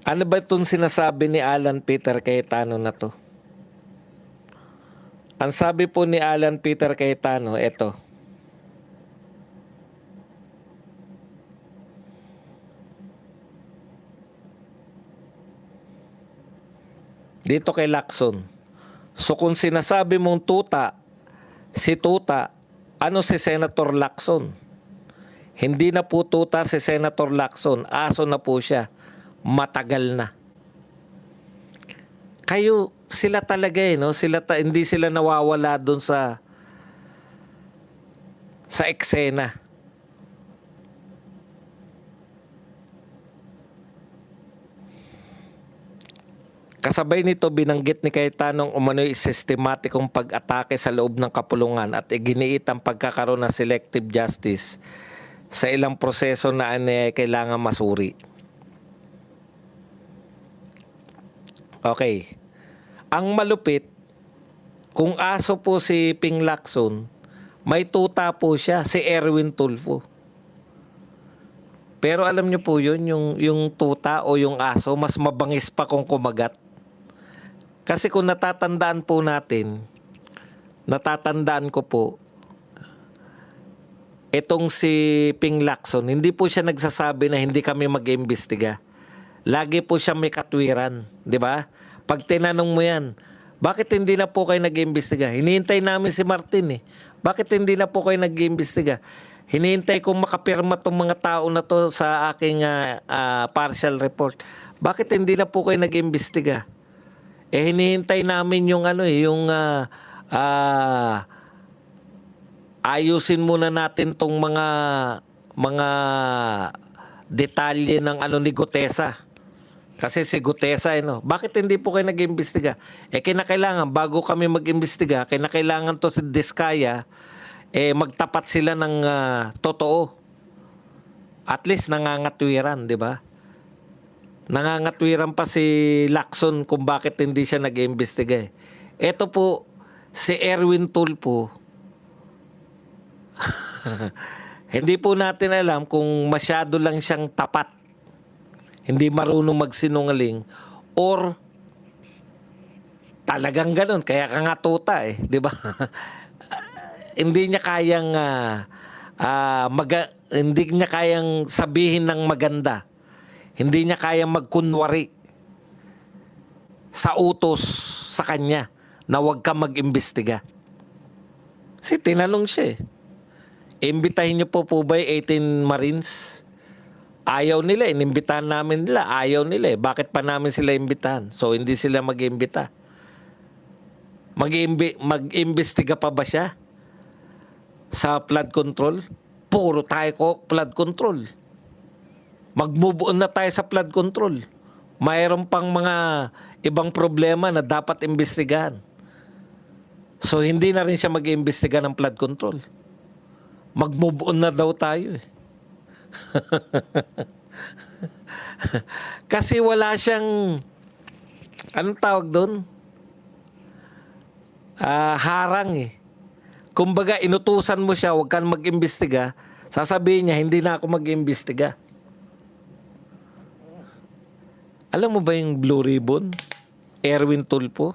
Ano ba itong sinasabi ni Alan Peter Cayetano na to? Ang sabi po ni Alan Peter Cayetano, eto. Dito kay Lacson. So kung sinasabi mong tuta, si tuta, ano si Senator Lacson? Hindi na po tuta si Senator Lacson, aso na po siya. Matagal na. Kayo, sila talaga no? Hindi sila nawawala doon sa eksena. Kasabay nito, binanggit ni Cayetano umano'y sistematikong pag-atake sa loob ng kapulungan at iginiit ang pagkakaroon ng selective justice sa ilang proseso na kailangan masuri. Okay. Ang malupit, kung aso po si Ping Lacson, may tuta po siya, si Erwin Tulfo. Pero alam niyo po yun, yung tuta o yung aso, mas mabangis pa kung kumagat. Kasi kung natatandaan po natin, natatandaan ko po, itong si Ping Lacson, hindi po siya nagsasabi na hindi kami mag-imbestiga. Lagi po siya may katwiran, di ba? Pag tinanong mo yan, bakit hindi na po kayo nag-imbestiga? Hinihintay namin si Martin eh. Bakit hindi na po kayo nag-imbestiga? Hinihintay kong makapirma tong mga tao na to sa aking partial report. Bakit hindi na po kayo nag-imbestiga? Eh hinihintay namin yung ayusin muna natin tong mga detalye ng ni Gutesa. Kasi si Gutesa bakit hindi po kayo nag-imbestiga? Eh kinakailangan bago kami mag-imbestiga, kinakailangan to si Diskaya magtapat sila ng totoo. At least nangangatwiran, di ba? Nangangatwiran pa si Lacson kung bakit hindi siya nag-iimbestiga. Ito po, si Erwin Tulfo, hindi po natin alam kung masyado lang siyang tapat, hindi marunong magsinungaling, or talagang ganun, kaya ka nga tuta di ba? Hindi niya kayang hindi niya kayang sabihin ng maganda. Hindi niya kayang magkunwari sa utos sa kanya na huwag ka mag-imbestiga. Kasi tinanong siya imbitahin niyo po ba 18 Marines? Ayaw nila, inimbitahan namin nila. Ayaw nila Bakit pa namin sila imbitahan? So hindi sila mag-imbita. Mag-imbestiga pa ba siya sa flood control? Puro tayo flood control. Mag-move on na tayo sa flood control. Mayroon pang mga ibang problema na dapat imbestigahan. So hindi na rin siya mag-iimbestiga ng flood control. Mag-move on na daw tayo Kasi wala siyang anong tawag doon? Harang Kumbaga inutusan mo siya, huwag kang mag-imbestiga. Sasabihin niya, hindi na ako mag-imbestiga. Alam mo ba yung Blue Ribbon? Erwin Tulfo?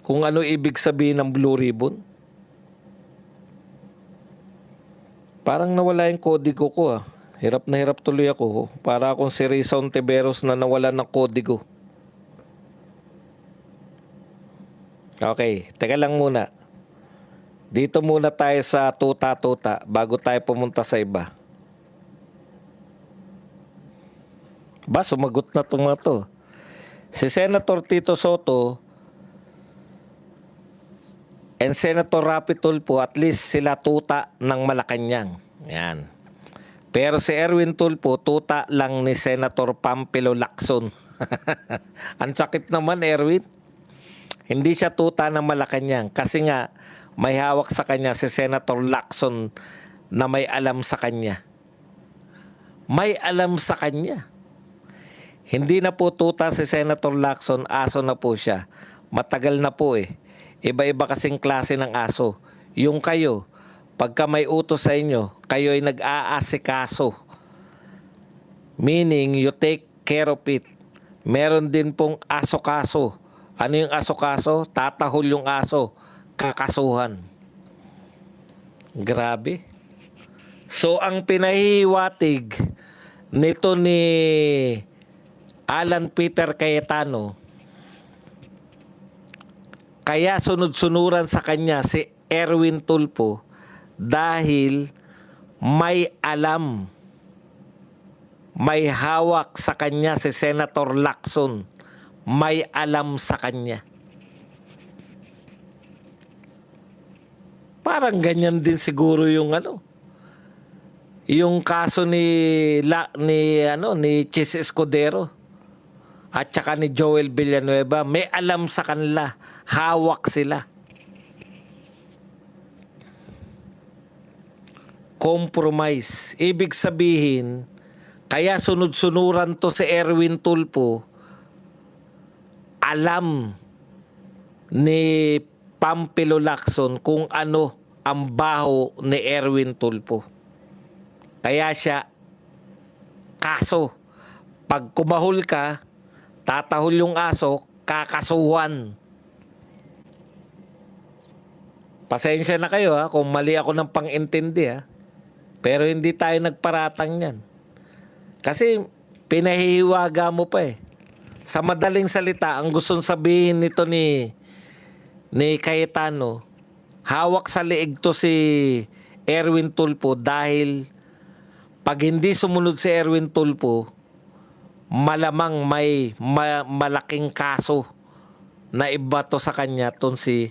Kung ano ibig sabihin ng Blue Ribbon? Parang nawala yung kodigo ko Hirap na hirap tuloy ako. Para akong si Risa Ontiveros na nawala ng kodigo. Okay, teka lang muna. Dito muna tayo sa tuta-tuta bago tayo pumunta sa iba. Sumagot na itong mga to. Si Senator Tito Soto and Senator Rapi Tulfo, at least sila tuta ng Malacanang. Yan. Pero si Erwin Tulfo, tuta lang ni Senator Pampilo Lacson. Ang sakit naman, Erwin. Hindi siya tuta ng Malacanang kasi nga may hawak sa kanya si Senator Lacson na may alam sa kanya. May alam sa kanya. Hindi na po tuta si Senator Lacson, aso na po siya. Matagal na po Iba-iba kasing klase ng aso. Yung kayo, pagka may utos sa inyo, kayo ay nag-aasikaso. Meaning, you take care of it. Meron din pong aso-kaso. Ano yung aso-kaso? Tatahol yung aso. Kakasuhan. Grabe. So, ang pinahihiwatig nito ni Alan Peter Cayetano, kaya sunod-sunuran sa kanya si Erwin Tulfo dahil may alam, may hawak sa kanya si Senator Lacson, may alam sa kanya. Parang ganyan din siguro yung yung kaso ni Chis Escudero at saka ni Joel Villanueva, may alam sa kanila, hawak sila. Compromise. Ibig sabihin, kaya sunod-sunuran to si Erwin Tulfo, alam ni Pampilo Lacson kung ano ang baho ni Erwin Tulfo. Kaya siya, kaso, pag kumahol ka, tatahol yung aso, kakasuhan. Pasensya na kayo kung mali ako ng pang-intindi Pero hindi tayo nagparatang yan. Kasi pinahihiwaga mo pa Sa madaling salita, ang gustong sabihin nito ni Cayetano, hawak sa leeg to si Erwin Tulfo dahil pag hindi sumunod si Erwin Tulfo, malamang may malaking kaso na ibato sa kanya ton si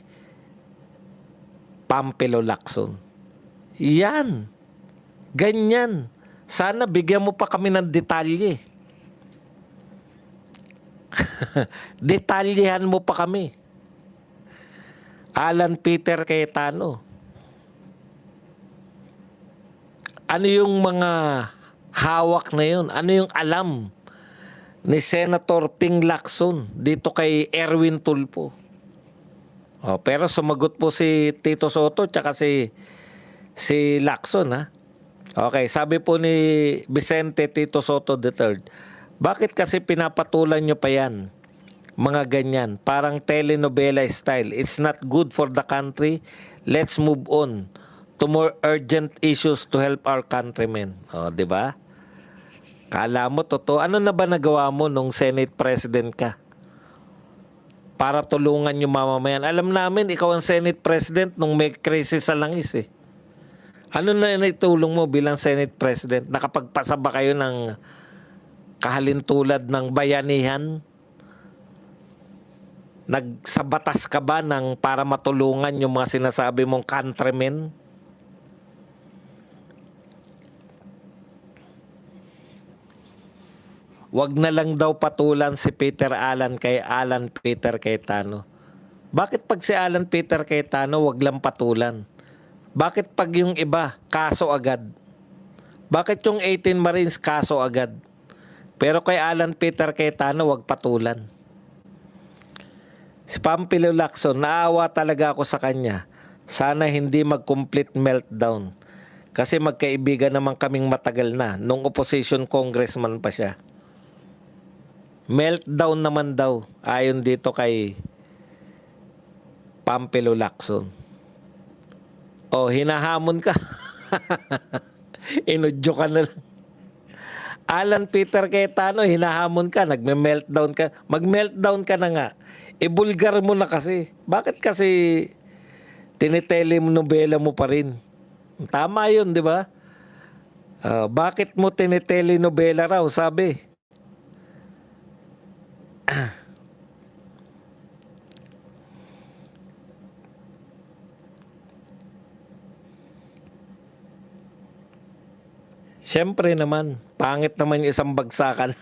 Pampilo Lacson. Yan. Ganyan. Sana bigyan mo pa kami ng detalye. Detalyehan mo pa kami. Alan Peter Cayetano. Ano yung mga hawak na yun? Ano yung alam ni Senator Ping Lacson dito kay Erwin Tulfo? Pero sumagot po si Tito Soto tsaka si Lacson Okay, sabi po ni Vicente Tito Soto III, bakit kasi pinapatulan nyo pa yan? Mga ganyan, parang telenovela style. It's not good for the country. Let's move on to more urgent issues to help our countrymen. Di ba? Kala mo totoo. Ano na ba nagawa mo nung Senate President ka? Para tulungan yung mamamayan. Alam namin, ikaw ang Senate President nung may krisis sa langis Ano na naitulong mo bilang Senate President? Nakapagpasa ba kayo ng kahalintulad ng bayanihan? Nagsabatas ka ba para matulungan yung mga sinasabi mong countrymen? Wag na lang daw patulan si Peter Allan kay Alan Peter Cayetano. Bakit pag si Alan Peter Cayetano wag lang patulan? Bakit pag yung iba, kaso agad? Bakit yung 18 Marines kaso agad? Pero kay Alan Peter Cayetano wag patulan. Si Pampilo Lacson, naawa talaga ako sa kanya. Sana hindi mag-complete meltdown. Kasi magkaibigan naman kaming matagal na. Nung opposition congressman pa siya. Meltdown naman daw. Ayon dito kay Pampilo Lacson. Hinahamon ka. Inudyo ka na lang. Alan Peter Cayetano, hinahamon ka. Nagme-meltdown ka. Mag-meltdown ka na nga. Ibulgar mo na kasi. Bakit kasi tinitele-nobela mo pa rin? Tama yun, di ba? Bakit mo tinitele-nobela raw? Sabi. Siyempre naman, pangit naman yung isang bagsakan.